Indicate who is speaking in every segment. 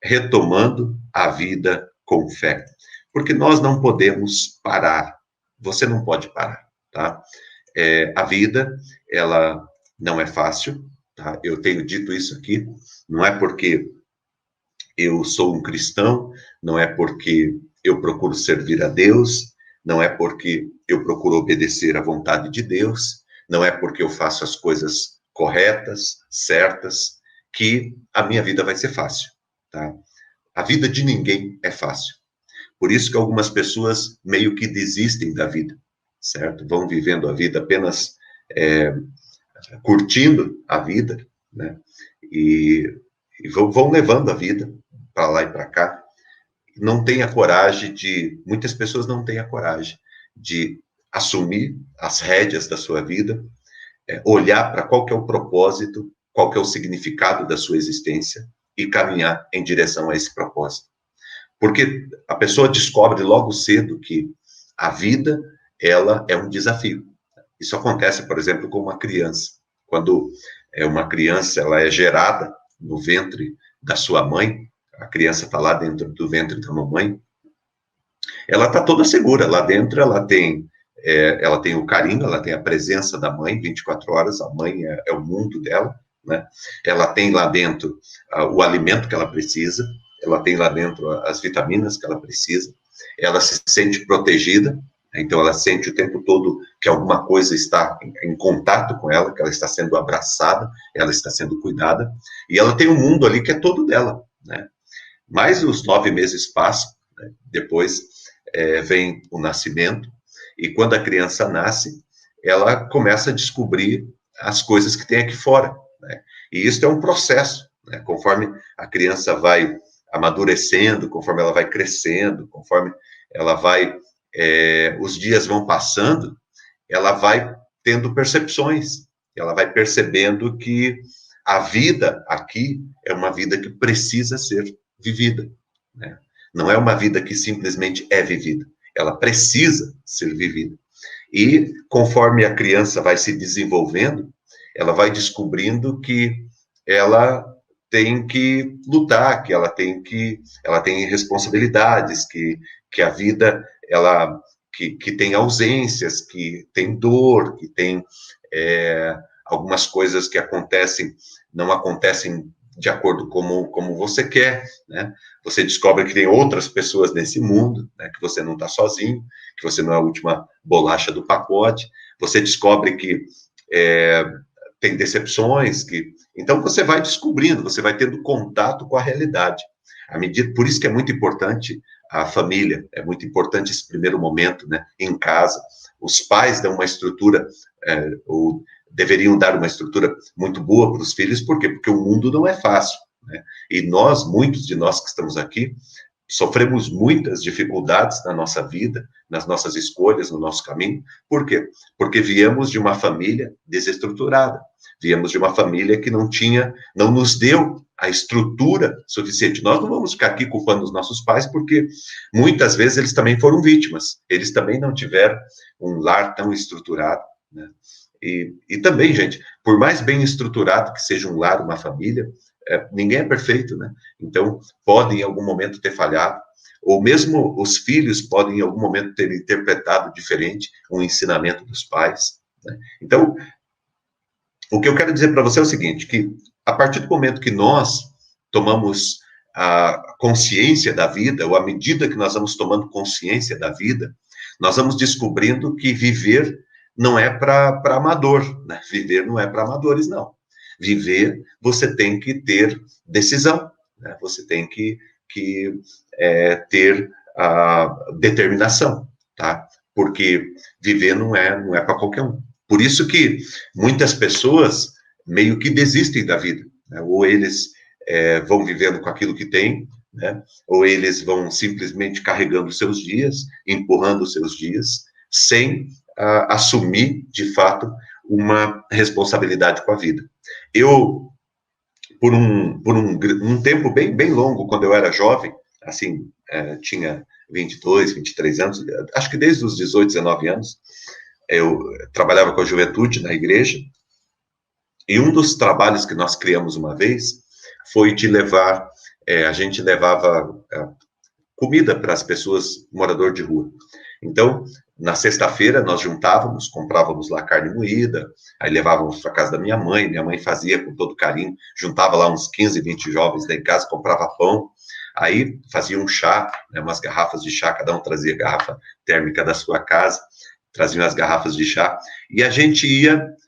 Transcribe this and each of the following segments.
Speaker 1: retomando a vida com fé. Porque nós não podemos parar. Você não pode parar, tá? A vida, ela não é fácil, tá? Eu tenho dito isso aqui, não é porque eu sou um cristão, não é porque eu procuro servir a Deus, não é porque eu procuro obedecer à vontade de Deus, não é porque eu faço as coisas corretas, certas, que a minha vida vai ser fácil, tá? A vida de ninguém é fácil. Por isso que algumas pessoas meio que desistem da vida, certo? Vão vivendo a vida apenas curtindo a vida, né? E vão levando a vida para lá e para cá. Não tem a coragem muitas pessoas não têm a coragem de assumir as rédeas da sua vida, olhar para qual que é o propósito, qual que é o significado da sua existência e caminhar em direção a esse propósito. Porque a pessoa descobre logo cedo que a vida, ela é um desafio. Isso acontece, por exemplo, com uma criança. Quando uma criança ela é gerada no ventre da sua mãe, a criança está lá dentro do ventre da mamãe, ela está toda segura. Lá dentro ela tem o carinho, ela tem a presença da mãe 24 horas, a mãe é o mundo dela, né? Ela tem lá dentro o alimento que ela precisa, ela tem lá dentro as vitaminas que ela precisa, ela se sente protegida, então ela sente o tempo todo que alguma coisa está em contato com ela, que ela está sendo abraçada, ela está sendo cuidada, e ela tem um mundo ali que é todo dela, né? Mas os 9 meses passam, né? Depois vem o nascimento, e quando a criança nasce, ela começa a descobrir as coisas que tem aqui fora, né? E isso é um processo, né? Conforme a criança vai amadurecendo, conforme ela vai crescendo, conforme ela vai, os dias vão passando, ela vai tendo percepções, ela vai percebendo que a vida aqui é uma vida que precisa ser vivida, né? Não é uma vida que simplesmente é vivida, ela precisa ser vivida. E conforme a criança vai se desenvolvendo, ela vai descobrindo que ela tem que lutar, que ela tem responsabilidades, que a vida que tem ausências, que tem dor, que tem algumas coisas que não acontecem de acordo como você quer, né? Você descobre que tem outras pessoas nesse mundo, né? Que você não está sozinho, que você não é a última bolacha do pacote, você descobre que tem decepções, então você vai descobrindo, você vai tendo contato com a realidade. Por isso que é muito importante a família, é muito importante esse primeiro momento, né, em casa. Os pais dão uma estrutura, ou deveriam dar uma estrutura muito boa para os filhos, por quê? Porque o mundo não é fácil, né? E muitos de nós que estamos aqui, sofremos muitas dificuldades na nossa vida, nas nossas escolhas, no nosso caminho. Por quê? Porque viemos de uma família desestruturada, viemos de uma família que não nos deu a estrutura suficiente. Nós não vamos ficar aqui culpando os nossos pais, porque muitas vezes eles também foram vítimas, eles também não tiveram um lar tão estruturado, né? E também, gente, por mais bem estruturado que seja um lar, uma família, ninguém é perfeito, né? Então, podem em algum momento ter falhado, ou mesmo os filhos podem em algum momento ter interpretado diferente um ensinamento dos pais, né? Então, o que eu quero dizer para você é o seguinte, que a partir do momento que nós tomamos a consciência da vida, ou à medida que nós vamos tomando consciência da vida, nós vamos descobrindo que viver não é para amador, né? Viver não é para amadores, não. Viver, você tem que ter decisão, né? Você tem que ter a determinação, tá? Porque viver não é para qualquer um. Por isso que muitas pessoas meio que desistem da vida, né? Ou eles vão vivendo com aquilo que têm, né? Ou eles vão simplesmente carregando os seus dias, empurrando os seus dias, sem assumir, de fato, uma responsabilidade com a vida. Eu, por um tempo bem longo, quando eu era jovem, assim, tinha 22, 23 anos, acho que desde os 18, 19 anos, eu trabalhava com a juventude na igreja, e um dos trabalhos que nós criamos uma vez foi de levar a gente levava comida para as pessoas morador de rua. Então, na sexta-feira, nós juntávamos, comprávamos lá carne moída, aí levávamos para casa da minha mãe fazia com todo carinho, juntava lá uns 15, 20 jovens lá em casa, comprava pão, aí fazia um chá, né, umas garrafas de chá, cada um trazia a garrafa térmica da sua casa, traziam as garrafas de chá, e a gente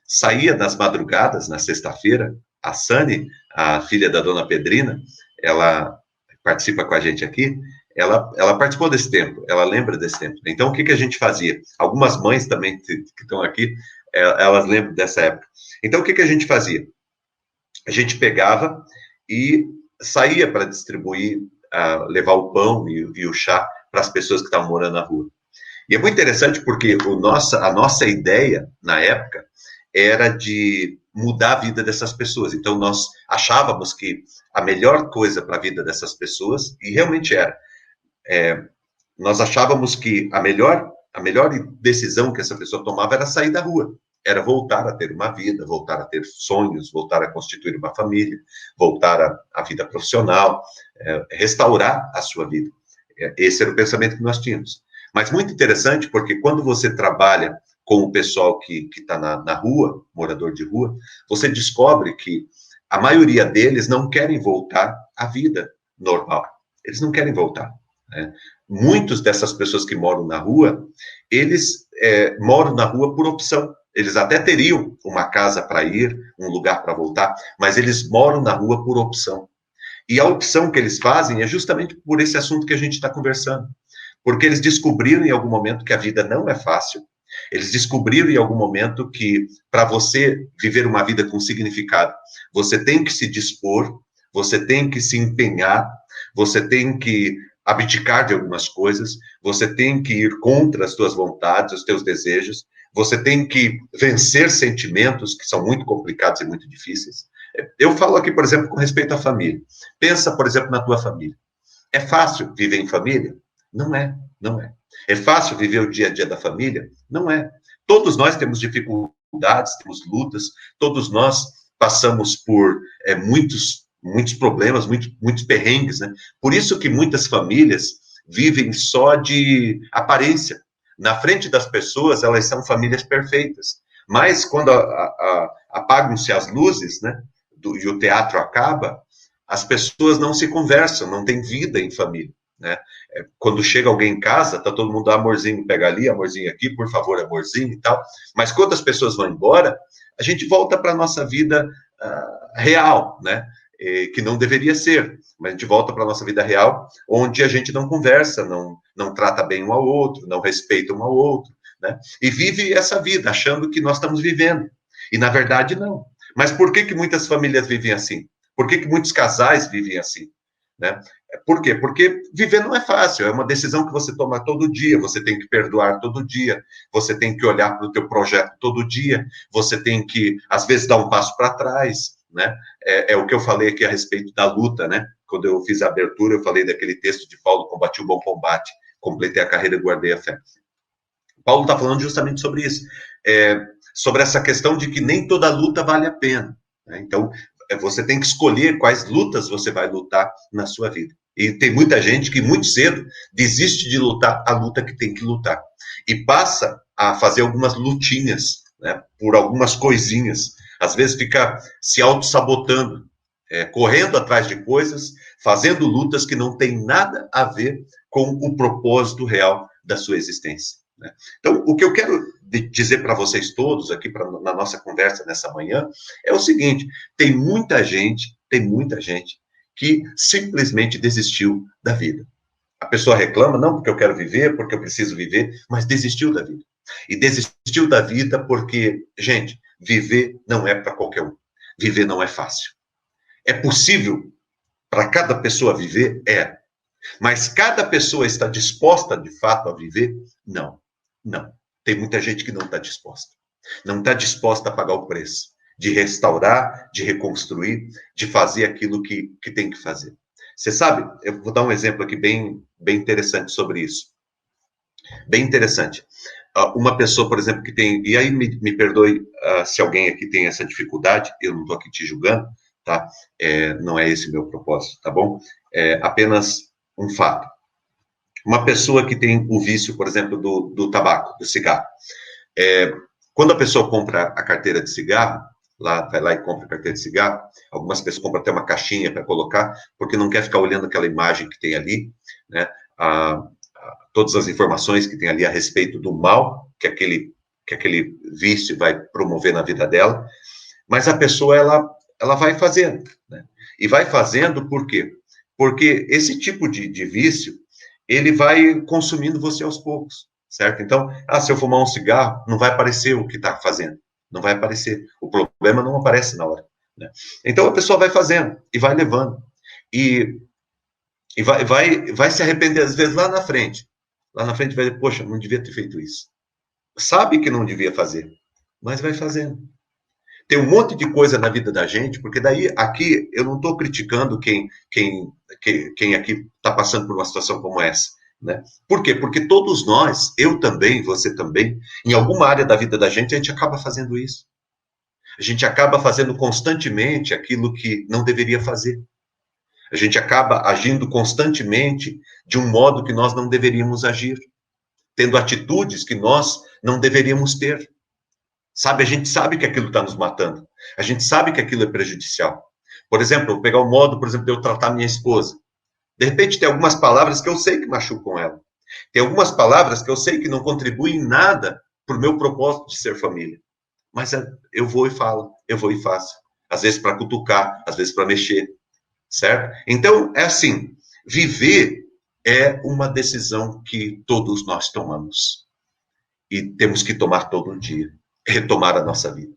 Speaker 1: saía das madrugadas, na sexta-feira, a Sani, a filha da dona Pedrina, ela participa com a gente aqui, ela participou desse tempo, ela lembra desse tempo. Então, o que a gente fazia? Algumas mães também que estão aqui, elas lembram dessa época. Então, o que a gente fazia? A gente pegava e saía para distribuir, levar o pão e o chá para as pessoas que estavam morando na rua. E é muito interessante porque a nossa ideia, na época, era de mudar a vida dessas pessoas. Então, nós achávamos que a melhor coisa para a vida dessas pessoas, e realmente era, nós achávamos que a melhor decisão que essa pessoa tomava era sair da rua, era voltar a ter uma vida, voltar a ter sonhos, voltar a constituir uma família, voltar à vida profissional, restaurar a sua vida. Esse era o pensamento que nós tínhamos. Mas muito interessante, porque quando você trabalha com o pessoal que está na rua, morador de rua, você descobre que a maioria deles não querem voltar à vida normal. Eles não querem voltar. Né? Muitos dessas pessoas que moram na rua, eles moram na rua por opção. Eles até teriam uma casa para ir, um lugar para voltar, mas eles moram na rua por opção. E a opção que eles fazem é justamente por esse assunto que a gente está conversando. Porque eles descobriram em algum momento que a vida não é fácil. Eles descobriram em algum momento que para você viver uma vida com significado, você tem que se dispor, você tem que se empenhar, você tem que abdicar de algumas coisas, você tem que ir contra as suas vontades, os teus desejos, você tem que vencer sentimentos que são muito complicados e muito difíceis. Eu falo aqui, por exemplo, com respeito à família. Pensa, por exemplo, na tua família. É fácil viver em família? Não é, não é. É fácil viver o dia a dia da família? Não é. Todos nós temos dificuldades, temos lutas, todos nós passamos por muitos problemas, muitos perrengues, né? Por isso que muitas famílias vivem só de aparência. Na frente das pessoas, elas são famílias perfeitas. Mas quando apagam-se as luzes, né, e o teatro acaba, as pessoas não se conversam, não tem vida em família. Né? Quando chega alguém em casa, tá todo mundo, amorzinho, pega ali, amorzinho aqui, por favor, amorzinho e tal. Mas quando as pessoas vão embora, a gente volta para a nossa vida real, né? Que não deveria ser, mas a gente volta para a nossa vida real, onde a gente não conversa, não trata bem um ao outro, não respeita um ao outro, né? E vive essa vida, achando que nós estamos vivendo. E, na verdade, não. Mas por que muitas famílias vivem assim? Por que muitos casais vivem assim? Né? Por quê? Porque viver não é fácil, é uma decisão que você toma todo dia, você tem que perdoar todo dia, você tem que olhar para o teu projeto todo dia, você tem que, às vezes, dar um passo para trás, né? É o que eu falei aqui a respeito da luta, né? Quando eu fiz a abertura, eu falei daquele texto de Paulo, combati o bom combate, completei a carreira e guardei a fé. Paulo está falando justamente sobre isso, sobre essa questão de que nem toda luta vale a pena, né? Então, você tem que escolher quais lutas você vai lutar na sua vida. E tem muita gente que muito cedo desiste de lutar a luta que tem que lutar. E passa a fazer algumas lutinhas, né, por algumas coisinhas. Às vezes fica se auto-sabotando, correndo atrás de coisas, fazendo lutas que não têm nada a ver com o propósito real da sua existência. Né? Então, o que eu quero dizer para vocês todos aqui na nossa conversa nessa manhã é o seguinte: tem muita gente que simplesmente desistiu da vida. A pessoa reclama, não porque eu quero viver, porque eu preciso viver, mas desistiu da vida. E desistiu da vida porque, gente, viver não é para qualquer um. Viver não é fácil. É possível para cada pessoa viver? É. Mas cada pessoa está disposta, de fato, a viver? Não. Não. Tem muita gente que não está disposta. Não está disposta a pagar o preço de restaurar, de reconstruir, de fazer aquilo que tem que fazer. Você sabe, eu vou dar um exemplo aqui bem interessante sobre isso. Bem interessante. Uma pessoa, por exemplo, que tem... E aí, me perdoe se alguém aqui tem essa dificuldade, eu não estou aqui te julgando, tá? Não é esse o meu propósito, tá bom? apenas um fato. Uma pessoa que tem o vício, por exemplo, do tabaco, do cigarro. Quando a pessoa compra a carteira de cigarro, vai lá e compra a carteira de cigarro, algumas pessoas compram até uma caixinha para colocar, porque não quer ficar olhando aquela imagem que tem ali, né? Todas as informações que tem ali a respeito do mal que aquele vício vai promover na vida dela. Mas a pessoa, ela vai fazendo, né? E vai fazendo por quê? Porque esse tipo de vício, ele vai consumindo você aos poucos, certo? Então, se eu fumar um cigarro, não vai aparecer o que está fazendo, não vai aparecer. O problema não aparece na hora, né? Então, a pessoa vai fazendo e vai levando. E vai se arrepender, às vezes, lá na frente. Lá na frente vai dizer, poxa, não devia ter feito isso. Sabe que não devia fazer, mas vai fazendo. Tem um monte de coisa na vida da gente, porque daí, aqui, eu não estou criticando quem aqui está passando por uma situação como essa, né? Por quê? Porque todos nós, eu também, você também, em alguma área da vida da gente, a gente acaba fazendo isso. A gente acaba fazendo constantemente aquilo que não deveria fazer. A gente acaba agindo constantemente de um modo que nós não deveríamos agir, tendo atitudes que nós não deveríamos ter. Sabe, a gente sabe que aquilo está nos matando. A gente sabe que aquilo é prejudicial. Por exemplo, vou pegar o modo, por exemplo, de eu tratar minha esposa. De repente, tem algumas palavras que eu sei que machucam ela. Tem algumas palavras que eu sei que não contribuem em nada para o meu propósito de ser família. Mas eu vou e falo, eu vou e faço. Às vezes para cutucar, às vezes para mexer. Certo? Então, é assim, viver é uma decisão que todos nós tomamos. E temos que tomar todo dia. Retomar a nossa vida.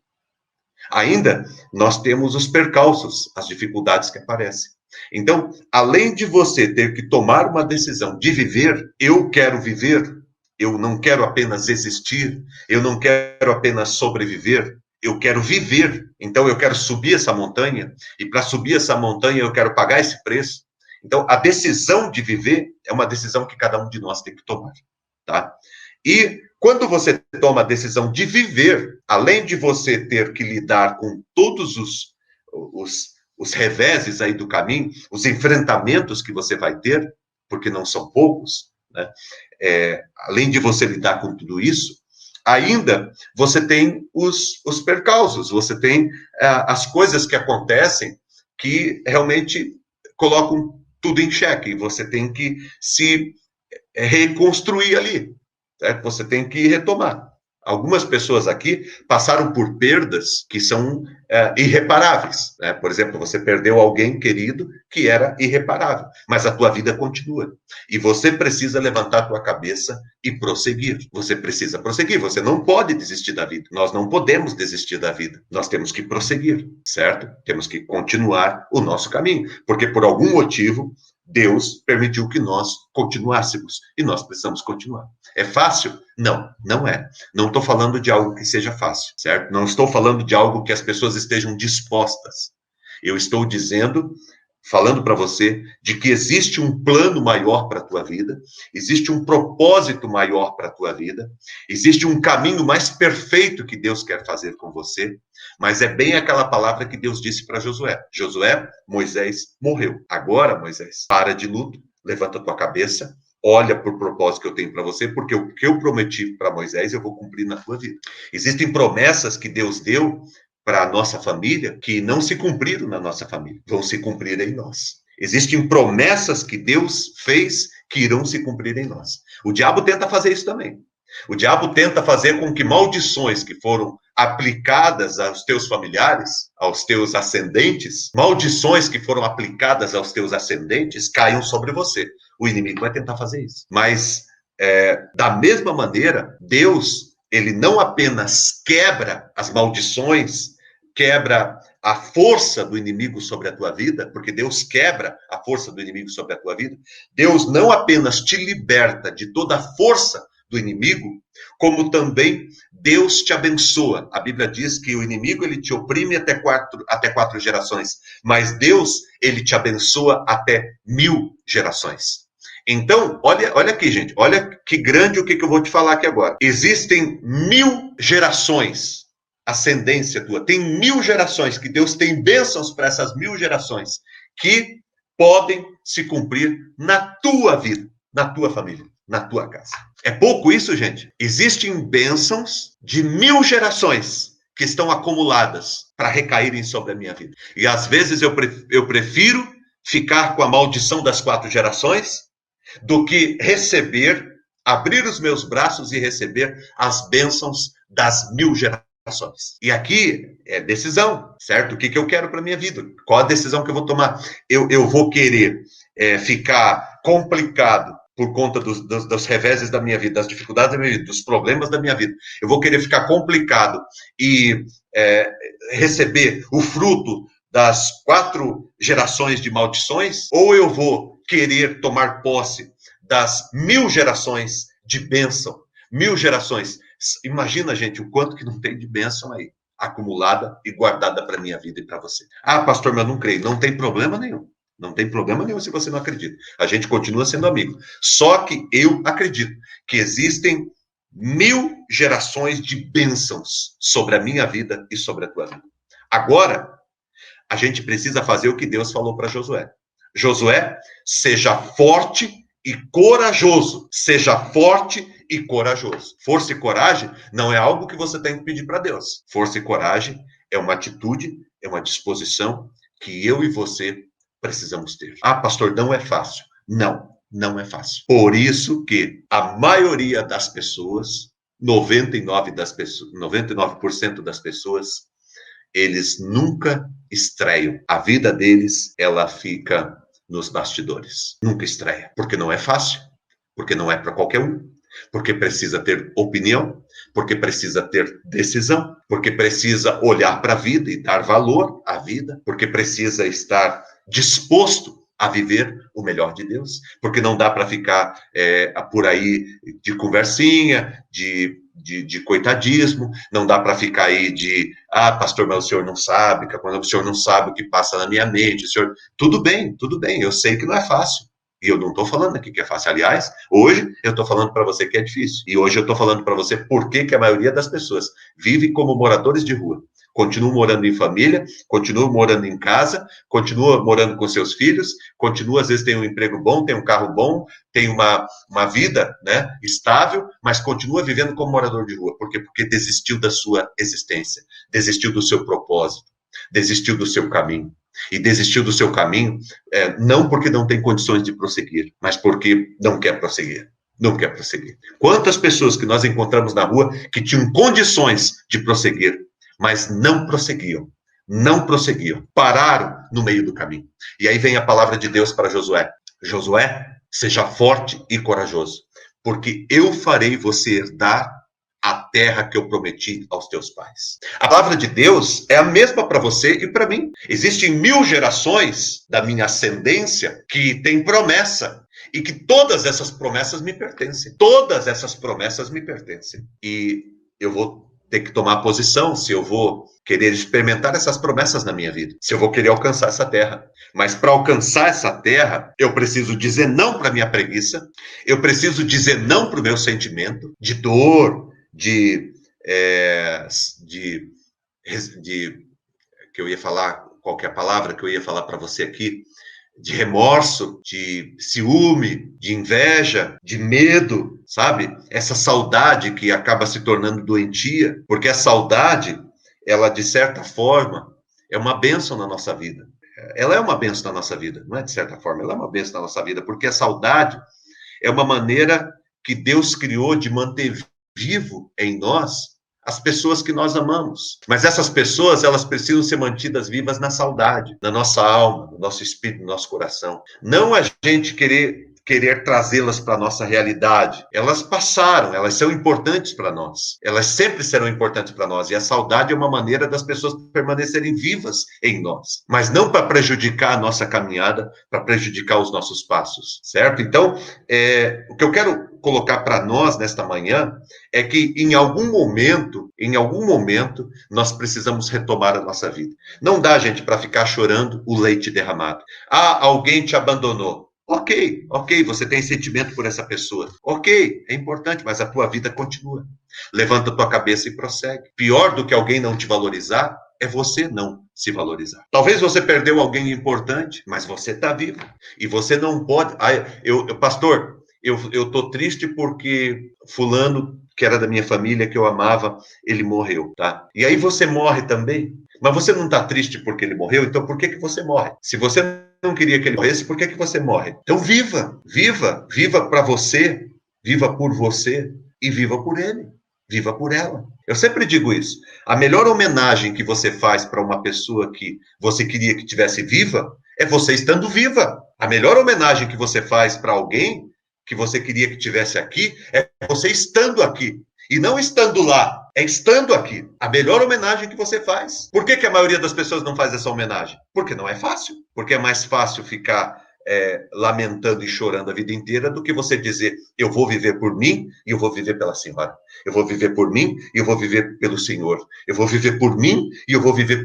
Speaker 1: Ainda, nós temos os percalços, as dificuldades que aparecem. Então, além de você ter que tomar uma decisão de viver, eu quero viver, eu não quero apenas existir, eu não quero apenas sobreviver, eu quero viver. Então, eu quero subir essa montanha, e para subir essa montanha, eu quero pagar esse preço. Então, a decisão de viver é uma decisão que cada um de nós tem que tomar, tá? E quando você toma a decisão de viver, além de você ter que lidar com todos os reveses aí do caminho, os enfrentamentos que você vai ter, porque não são poucos, né? Além de você lidar com tudo isso, ainda você tem os percalços, você tem as coisas que acontecem que realmente colocam tudo em xeque, e você tem que se reconstruir ali. Certo? Você tem que retomar. Algumas pessoas aqui passaram por perdas que são irreparáveis. Né? Por exemplo, você perdeu alguém querido que era irreparável, mas a tua vida continua. E você precisa levantar a tua cabeça e prosseguir. Você precisa prosseguir, você não pode desistir da vida. Nós não podemos desistir da vida. Nós temos que prosseguir, certo? Temos que continuar o nosso caminho, porque por algum motivo Deus permitiu que nós continuássemos, e nós precisamos continuar. É fácil? Não, não é. Não estou falando de algo que seja fácil, certo? Não estou falando de algo que as pessoas estejam dispostas. Eu estou falando para você de que existe um plano maior para a tua vida, existe um propósito maior para a tua vida, existe um caminho mais perfeito que Deus quer fazer com você, mas é bem aquela palavra que Deus disse para Josué. Josué, Moisés morreu. Agora, Moisés, para de luto, levanta a tua cabeça, olha para o propósito que eu tenho para você, porque o que eu prometi para Moisés eu vou cumprir na tua vida. Existem promessas que Deus deu para a nossa família que não se cumpriram na nossa família, vão se cumprir em nós. Existem promessas que Deus fez que irão se cumprir em nós. O diabo tenta fazer isso também. O diabo tenta fazer com que maldições que foram aplicadas aos teus familiares, aos teus ascendentes, maldições que foram aplicadas aos teus ascendentes, caiam sobre você. O inimigo vai tentar fazer isso. Mas, da mesma maneira, Deus, ele não apenas quebra as maldições, quebra a força do inimigo sobre a tua vida, porque Deus quebra a força do inimigo sobre a tua vida. Deus não apenas te liberta de toda a força do inimigo, como também Deus te abençoa. A Bíblia diz que o inimigo ele te oprime até quatro gerações, mas Deus ele te abençoa até 1000 gerações. Então, olha aqui, gente, olha que grande o que eu vou te falar aqui agora. Existem 1000 gerações, ascendência tua, tem 1000 gerações, que Deus tem bênçãos para essas 1000 gerações, que podem se cumprir na tua vida, na tua família, na tua casa. É pouco isso, gente? Existem bênçãos de 1000 gerações que estão acumuladas para recaírem sobre a minha vida. E às vezes eu prefiro ficar com a maldição das 4 gerações do que abrir os meus braços e receber as bênçãos das 1000 gerações. E aqui é decisão, certo? O que eu quero para minha vida? Qual a decisão que eu vou tomar? Eu vou querer ficar complicado por conta dos reveses da minha vida, das dificuldades da minha vida, dos problemas da minha vida. Eu vou querer ficar complicado e receber o fruto das 4 gerações de maldições? Ou eu vou querer tomar posse das 1000 gerações de bênção? 1000 gerações. Imagina, gente, o quanto que não tem de bênção aí, acumulada e guardada para a minha vida e para você. Ah, pastor, mas eu não creio. Não tem problema nenhum. Não tem problema nenhum se você não acredita. A gente continua sendo amigo. Só que eu acredito que existem 1000 gerações de bênçãos sobre a minha vida e sobre a tua vida. Agora, a gente precisa fazer o que Deus falou para Josué. Josué, seja forte e corajoso. Seja forte e corajoso. Força e coragem não é algo que você tem que pedir para Deus. Força e coragem é uma atitude, é uma disposição que eu e você precisamos ter. Ah, pastor, não é fácil. Não, não é fácil. Por isso que a maioria das pessoas, 99% das pessoas, eles nunca estreiam. A vida deles, ela fica nos bastidores. Nunca estreia. Porque não é fácil. Porque não é para qualquer um. Porque precisa ter opinião. Porque precisa ter decisão. Porque precisa olhar para a vida e dar valor à vida. Porque precisa estar disposto a viver o melhor de Deus. Porque não dá para ficar por aí de conversinha, de coitadismo, não dá para ficar aí pastor, mas o senhor não sabe, o senhor não sabe o que passa na minha mente, o senhor... Tudo bem, eu sei que não é fácil, e eu não estou falando aqui que é fácil, aliás, hoje eu estou falando para você que é difícil, e hoje eu estou falando para você por que a maioria das pessoas vive como moradores de rua, continua morando em família, continua morando em casa, continua morando com seus filhos, continua, às vezes, tem um emprego bom, tem um carro bom, tem uma vida, né, estável, mas continua vivendo como morador de rua. Por quê? Porque desistiu da sua existência, desistiu do seu propósito, desistiu do seu caminho. E desistiu do seu caminho, não porque não tem condições de prosseguir, mas porque não quer prosseguir. Não quer prosseguir. Quantas pessoas que nós encontramos na rua que tinham condições de prosseguir, mas não prosseguiam, pararam no meio do caminho. E aí vem a palavra de Deus para Josué. Josué, seja forte e corajoso, porque eu farei você herdar a terra que eu prometi aos teus pais. A palavra de Deus é a mesma para você e para mim. Existem 1000 gerações da minha ascendência que têm promessa, e que todas essas promessas me pertencem. Todas essas promessas me pertencem. E eu vou ter que tomar posição se eu vou querer experimentar essas promessas na minha vida, se eu vou querer alcançar essa terra. Mas para alcançar essa terra, eu preciso dizer não para a minha preguiça, eu preciso dizer não para o meu sentimento de dor, que eu ia falar, qualquer palavra que eu ia falar para você aqui, de remorso, de ciúme, de inveja, de medo, sabe? Essa saudade que acaba se tornando doentia, porque a saudade, ela, de certa forma, é uma bênção na nossa vida. Ela é uma bênção na nossa vida, não é de certa forma, ela é uma bênção na nossa vida, porque a saudade é uma maneira que Deus criou de manter vivo em nós as pessoas que nós amamos. Mas essas pessoas, elas precisam ser mantidas vivas na saudade, na nossa alma, no nosso espírito, no nosso coração. Não a gente querer trazê-las para a nossa realidade. Elas passaram, elas são importantes para nós. Elas sempre serão importantes para nós. E a saudade é uma maneira das pessoas permanecerem vivas em nós. Mas não para prejudicar a nossa caminhada, para prejudicar os nossos passos, certo? Então, o que eu quero colocar para nós nesta manhã é que em algum momento, nós precisamos retomar a nossa vida. Não dá, gente, para ficar chorando o leite derramado. Ah, alguém te abandonou. Ok, você tem sentimento por essa pessoa. Ok, é importante, mas a tua vida continua. Levanta a tua cabeça e prossegue. Pior do que alguém não te valorizar é você não se valorizar. Talvez você perdeu alguém importante, mas você está vivo. E você não pode... pastor, eu estou triste porque fulano, que era da minha família, que eu amava, ele morreu, tá? E aí você morre também. Mas você não está triste porque ele morreu, então por que você morre? Se você não queria que ele morresse, por que você morre? Então viva para você, viva por você e viva por ele, viva por ela. Eu sempre digo isso. A melhor homenagem que você faz para uma pessoa que você queria que tivesse viva é você estando viva. A melhor homenagem que você faz para alguém que você queria que tivesse aqui é você estando aqui. E não estando lá, é estando aqui. A melhor homenagem que você faz. Por que a maioria das pessoas não faz essa homenagem? Porque não é fácil. Porque é mais fácil ficar lamentando e chorando a vida inteira do que você dizer, eu vou viver por mim e eu vou viver pela senhora. Eu vou viver por mim e eu vou viver pelo Senhor. Eu vou viver por mim e eu vou viver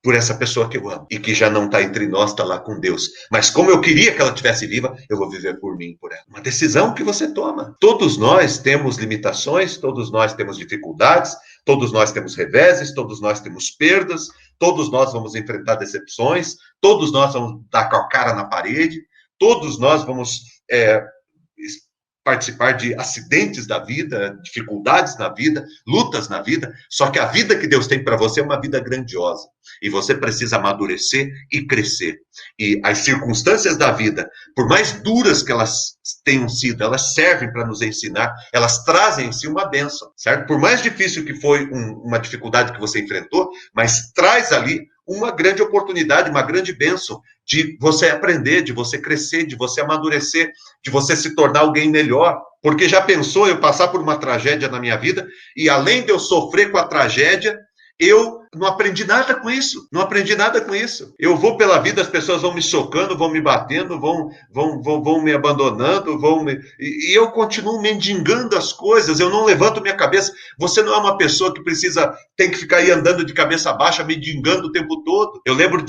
Speaker 1: por essa pessoa que eu amo e que já não está entre nós, está lá com Deus. Mas como eu queria que ela estivesse viva, eu vou viver por mim e por ela. Uma decisão que você toma. Todos nós temos limitações, todos nós temos dificuldades, todos nós temos reveses, todos nós temos perdas, todos nós vamos enfrentar decepções, todos nós vamos dar com a cara na parede, todos nós vamos participar de acidentes da vida, dificuldades na vida, lutas na vida, só que a vida que Deus tem para você é uma vida grandiosa, e você precisa amadurecer e crescer, e as circunstâncias da vida, por mais duras que elas tenham sido, elas servem para nos ensinar, elas trazem em si uma bênção, certo? Por mais difícil que foi uma dificuldade que você enfrentou, mas traz ali uma grande oportunidade, uma grande bênção de você aprender, de você crescer, de você amadurecer, de você se tornar alguém melhor. Porque já pensou eu passar por uma tragédia na minha vida e além de eu sofrer com a tragédia, eu não aprendi nada com isso. Não aprendi nada com isso. Eu vou pela vida, as pessoas vão me socando, vão me batendo, vão me abandonando, e eu continuo mendigando as coisas, eu não levanto minha cabeça. Você não é uma pessoa que tem que ficar aí andando de cabeça baixa, mendigando o tempo todo. Eu lembro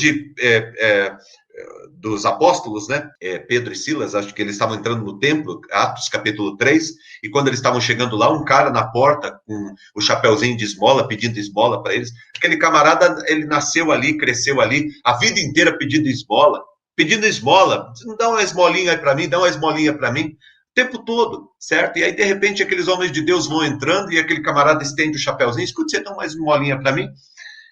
Speaker 1: dos apóstolos, né? Pedro e Silas, acho que eles estavam entrando no templo, Atos capítulo 3, e quando eles estavam chegando lá, um cara na porta com o chapeuzinho de esmola, pedindo esmola para eles. Aquele camarada, ele nasceu ali, cresceu ali, a vida inteira pedindo esmola, não dá uma esmolinha aí para mim, dá uma esmolinha para mim, o tempo todo, certo? E aí, de repente, aqueles homens de Deus vão entrando e aquele camarada estende o chapeuzinho, escute, você dá uma esmolinha para mim?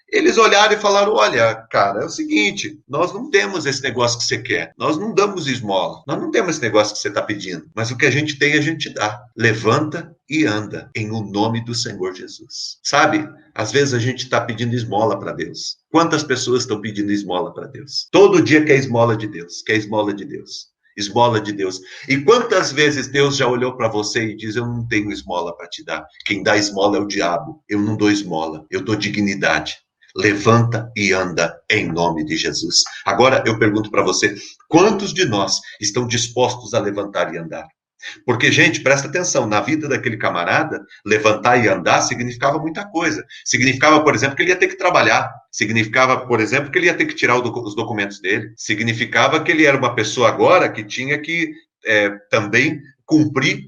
Speaker 1: Eles olharam e falaram, olha, cara, é o seguinte, nós não temos esse negócio que você quer, nós não damos esmola, nós não temos esse negócio que você está pedindo, mas o que a gente tem, a gente dá. Levanta e anda, em o nome do Senhor Jesus. Sabe, às vezes a gente está pedindo esmola para Deus. Quantas pessoas estão pedindo esmola para Deus? Todo dia quer esmola de Deus, quer esmola de Deus. Esmola de Deus. E quantas vezes Deus já olhou para você e diz, eu não tenho esmola para te dar. Quem dá esmola é o diabo. Eu não dou esmola, eu dou dignidade. Levanta e anda em nome de Jesus. Agora eu pergunto para você, quantos de nós estão dispostos a levantar e andar? Porque, gente, presta atenção, na vida daquele camarada, levantar e andar significava muita coisa. Significava, por exemplo, que ele ia ter que trabalhar. Significava, por exemplo, que ele ia ter que tirar os documentos dele. Significava que ele era uma pessoa agora que tinha que também cumprir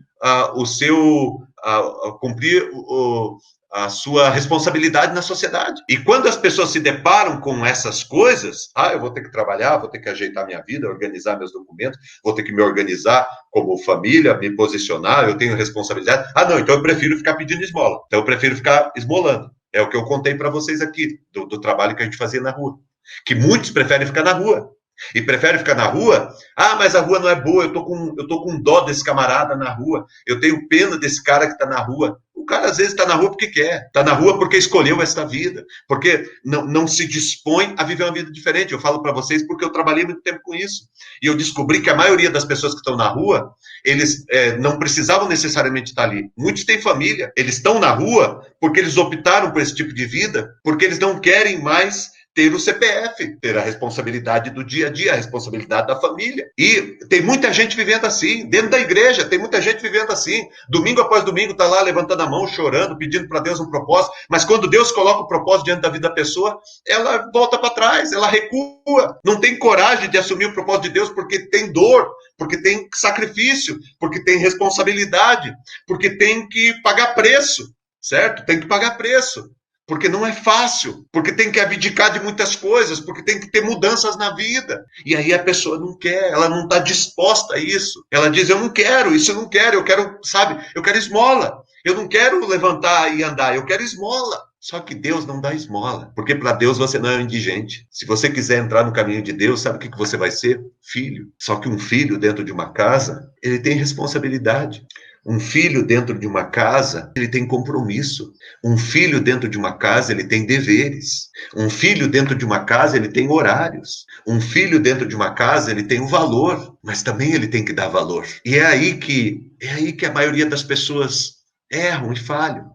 Speaker 1: a sua responsabilidade na sociedade. E quando as pessoas se deparam com essas coisas, eu vou ter que trabalhar, vou ter que ajeitar minha vida, organizar meus documentos, vou ter que me organizar como família, me posicionar, eu tenho responsabilidade. Não, então eu prefiro ficar pedindo esmola. Então eu prefiro ficar esmolando. É o que eu contei para vocês aqui, do trabalho que a gente fazia na rua. Que muitos preferem ficar na rua. E prefere ficar na rua? Mas a rua não é boa, eu tô com dó desse camarada na rua, eu tenho pena desse cara que está na rua. O cara às vezes está na rua porque quer, está na rua porque escolheu esta vida, porque não se dispõe a viver uma vida diferente. Eu falo para vocês porque eu trabalhei muito tempo com isso, e eu descobri que a maioria das pessoas que estão na rua, eles não precisavam necessariamente estar ali. Muitos têm família, eles estão na rua porque eles optaram por esse tipo de vida, porque eles não querem mais ter o CPF, ter a responsabilidade do dia a dia, a responsabilidade da família. E tem muita gente vivendo assim, dentro da igreja, tem muita gente vivendo assim. Domingo após domingo está lá levantando a mão, chorando, pedindo para Deus um propósito, mas quando Deus coloca o propósito diante da vida da pessoa, ela volta para trás, ela recua, não tem coragem de assumir o propósito de Deus porque tem dor, porque tem sacrifício, porque tem responsabilidade, porque tem que pagar preço, certo? Tem que pagar preço. Porque não é fácil, porque tem que abdicar de muitas coisas, porque tem que ter mudanças na vida. E aí a pessoa não quer, ela não está disposta a isso. Ela diz, eu não quero, isso eu não quero, eu quero, sabe, eu quero esmola. Eu não quero levantar e andar, eu quero esmola. Só que Deus não dá esmola, porque para Deus você não é um indigente. Se você quiser entrar no caminho de Deus, sabe o que você vai ser? Filho. Só que um filho dentro de uma casa, ele tem responsabilidade. Um filho dentro de uma casa, ele tem compromisso. Um filho dentro de uma casa, ele tem deveres. Um filho dentro de uma casa, ele tem horários. Um filho dentro de uma casa, ele tem um valor, mas também ele tem que dar valor. E é aí que a maioria das pessoas erram e falham.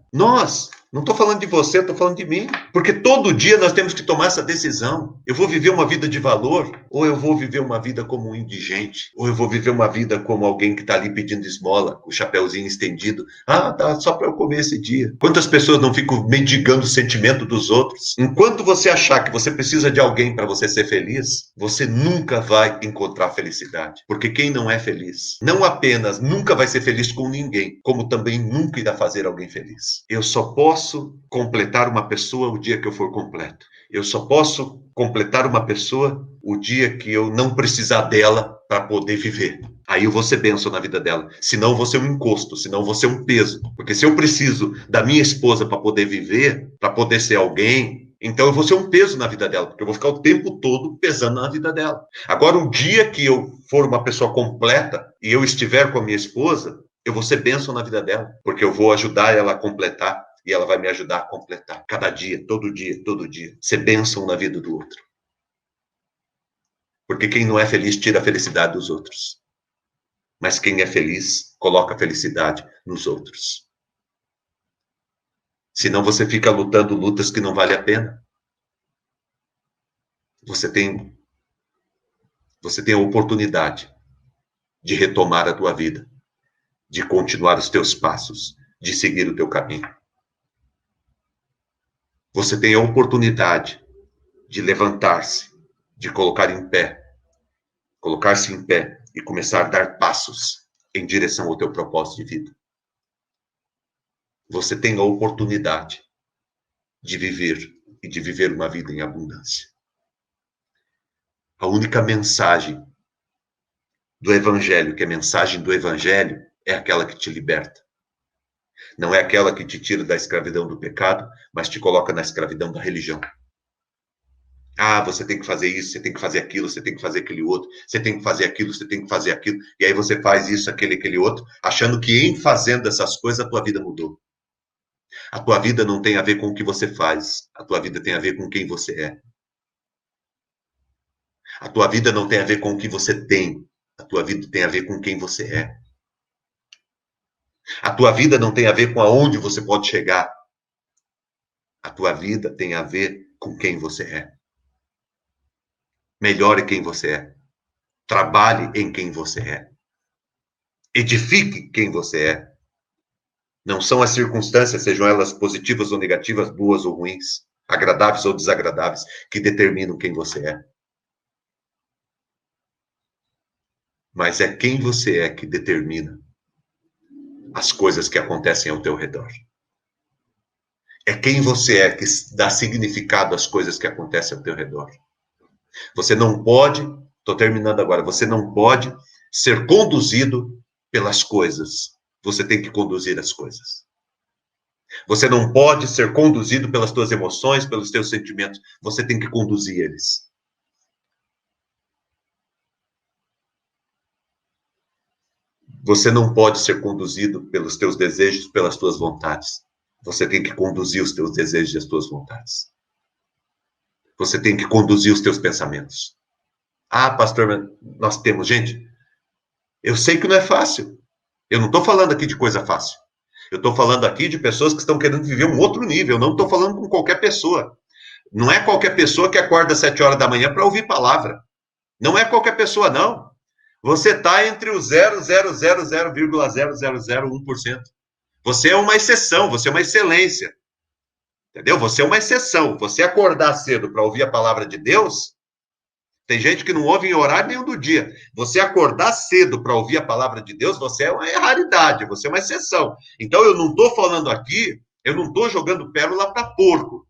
Speaker 1: Não estou falando de você, estou falando de mim. Porque todo dia nós temos que tomar essa decisão. Eu vou viver uma vida de valor, ou eu vou viver uma vida como um indigente, ou eu vou viver uma vida como alguém que está ali pedindo esmola, com o chapéuzinho estendido. Ah, tá, só para eu comer esse dia. Quantas pessoas não ficam mendigando o sentimento dos outros? Enquanto você achar que você precisa de alguém para você ser feliz, você nunca vai encontrar felicidade. Porque quem não é feliz, não apenas nunca vai ser feliz com ninguém, como também nunca irá fazer alguém feliz. Eu só posso completar uma pessoa o dia que eu for completo. Eu só posso completar uma pessoa o dia que eu não precisar dela para poder viver. Aí eu vou ser bênção na vida dela. Senão eu vou ser um encosto, senão eu vou ser um peso. Porque se eu preciso da minha esposa para poder viver, para poder ser alguém, então eu vou ser um peso na vida dela, porque eu vou ficar o tempo todo pesando na vida dela. Agora, um dia que eu for uma pessoa completa e eu estiver com a minha esposa, eu vou ser bênção na vida dela, porque eu vou ajudar ela a completar. E ela vai me ajudar a completar. Cada dia, todo dia, todo dia. Ser bênção na vida do outro. Porque quem não é feliz tira a felicidade dos outros. Mas quem é feliz coloca a felicidade nos outros. Senão você fica lutando lutas que não valem a pena. Você tem a oportunidade de retomar a tua vida, de continuar os teus passos, de seguir o teu caminho. Você tem a oportunidade de levantar-se, de colocar-se em pé e começar a dar passos em direção ao teu propósito de vida. Você tem a oportunidade de viver e de viver uma vida em abundância. A única mensagem do Evangelho, que é a mensagem do Evangelho, é aquela que te liberta. Não é aquela que te tira da escravidão do pecado, mas te coloca na escravidão da religião. Ah, você tem que fazer isso, você tem que fazer aquilo, você tem que fazer aquele outro, você tem que fazer aquilo, você tem que fazer aquilo, e aí você faz isso, aquele outro, achando que em fazendo essas coisas a tua vida mudou. A tua vida não tem a ver com o que você faz, a tua vida tem a ver com quem você é. A tua vida não tem a ver com o que você tem, a tua vida tem a ver com quem você é. A tua vida não tem a ver com aonde você pode chegar. A tua vida tem a ver com quem você é. Melhore quem você é. Trabalhe em quem você é. Edifique quem você é. Não são as circunstâncias, sejam elas positivas ou negativas, boas ou ruins, agradáveis ou desagradáveis, que determinam quem você é. Mas é quem você é que determina as coisas que acontecem ao teu redor. É quem você é que dá significado às coisas que acontecem ao teu redor. Você não pode, estou terminando agora, você não pode ser conduzido pelas coisas. Você tem que conduzir as coisas. Você não pode ser conduzido pelas tuas emoções, pelos teus sentimentos. Você tem que conduzir eles. Você não pode ser conduzido pelos teus desejos, pelas tuas vontades. Você tem que conduzir os teus desejos e as tuas vontades. Você tem que conduzir os teus pensamentos. Ah, pastor, nós temos, gente, eu sei que não é fácil. Eu não estou falando aqui de coisa fácil. Eu estou falando aqui de pessoas que estão querendo viver um outro nível. Eu não estou falando com qualquer pessoa. Não é qualquer pessoa que acorda às 7 horas da manhã para ouvir palavra. Não é qualquer pessoa, não. Você está entre o 0,000,0001%. Você é uma exceção, você é uma excelência. Entendeu? Você é uma exceção. Você acordar cedo para ouvir a palavra de Deus, tem gente que não ouve em horário nenhum do dia. Você acordar cedo para ouvir a palavra de Deus, você é uma raridade, você é uma exceção. Então, eu não estou falando aqui Eu não estou jogando pérola para porco.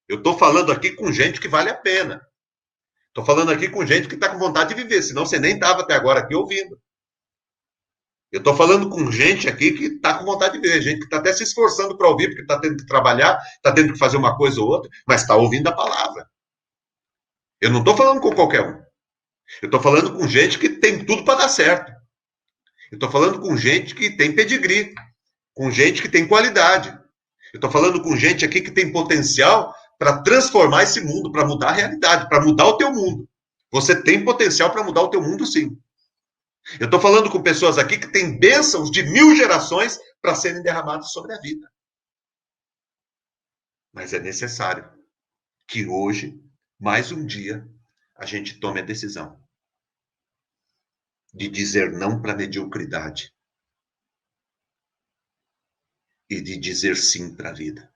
Speaker 1: Eu estou falando aqui com gente que vale a pena. Estou falando aqui com gente que está com vontade de viver, senão você nem estava até agora aqui ouvindo. Eu estou falando com gente aqui que está com vontade de viver, gente que está até se esforçando para ouvir, porque está tendo que trabalhar, está tendo que fazer uma coisa ou outra, mas está ouvindo a palavra. Eu não estou falando com qualquer um. Eu estou falando com gente que tem tudo para dar certo. Eu estou falando com gente que tem pedigree, com gente que tem qualidade. Eu estou falando com gente aqui que tem potencial para transformar esse mundo, para mudar a realidade, para mudar o teu mundo. Você tem potencial para mudar o teu mundo, sim. Eu estou falando com pessoas aqui que têm bênçãos de 1000 gerações para serem derramadas sobre a vida. Mas é necessário que hoje, mais um dia, a gente tome a decisão de dizer não para a mediocridade e de dizer sim para a vida.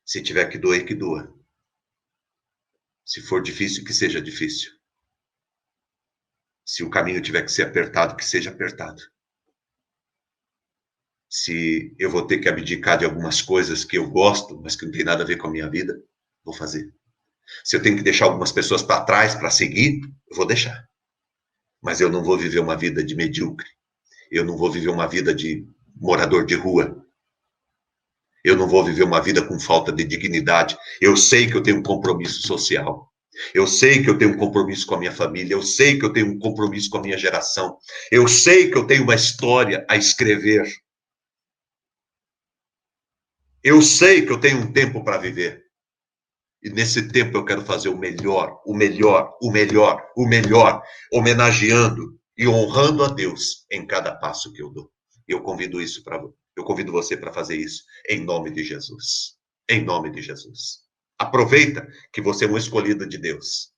Speaker 1: Se tiver que doer, que doa. Se for difícil, que seja difícil. Se o caminho tiver que ser apertado, que seja apertado. Se eu vou ter que abdicar de algumas coisas que eu gosto, mas que não tem nada a ver com a minha vida, vou fazer. Se eu tenho que deixar algumas pessoas para trás para seguir, eu vou deixar. Mas eu não vou viver uma vida de medíocre. Eu não vou viver uma vida de morador de rua. Eu não vou viver uma vida com falta de dignidade. Eu sei que eu tenho um compromisso social. Eu sei que eu tenho um compromisso com a minha família. Eu sei que eu tenho um compromisso com a minha geração. Eu sei que eu tenho uma história a escrever. Eu sei que eu tenho um tempo para viver. E nesse tempo eu quero fazer o melhor, o melhor, o melhor, o melhor, homenageando e honrando a Deus em cada passo que eu dou. Eu convido isso para eu convido você para fazer isso em nome de Jesus. Em nome de Jesus. Aproveita que você é um escolhido de Deus.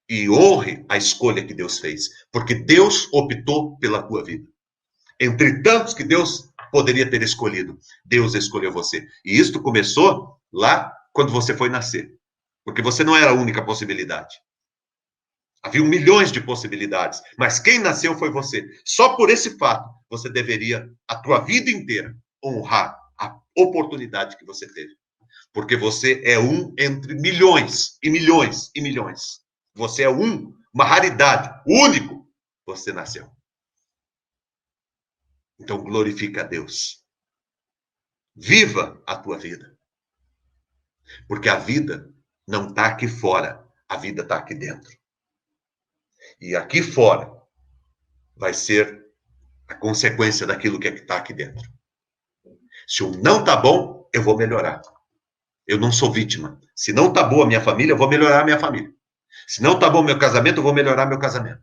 Speaker 1: E honre a escolha que Deus fez, porque Deus optou pela tua vida. Entre tantos que Deus poderia ter escolhido, Deus escolheu você. E isto começou lá quando você foi nascer. Porque você não era a única possibilidade. Havia milhões de possibilidades, mas quem nasceu foi você. Só por esse fato, você deveria, a tua vida inteira, honrar a oportunidade que você teve. Porque você é um entre milhões e milhões e milhões. Você é uma raridade, único. Você nasceu. Então glorifica a Deus. Viva a tua vida. Porque a vida não está aqui fora, a vida está aqui dentro. E aqui fora vai ser a consequência daquilo que está aqui dentro. Se o não está bom, eu vou melhorar. Eu não sou vítima. Se não está boa a minha família, eu vou melhorar a minha família. Se não está bom meu casamento, eu vou melhorar meu casamento.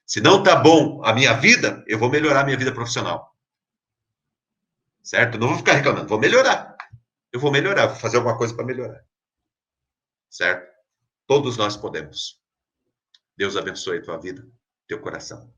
Speaker 1: Se não está bom a minha vida, eu vou melhorar a minha vida profissional. Certo? Eu não vou ficar reclamando, vou melhorar. Eu vou melhorar, vou fazer alguma coisa para melhorar. Certo? Todos nós podemos. Deus abençoe a tua vida, teu coração.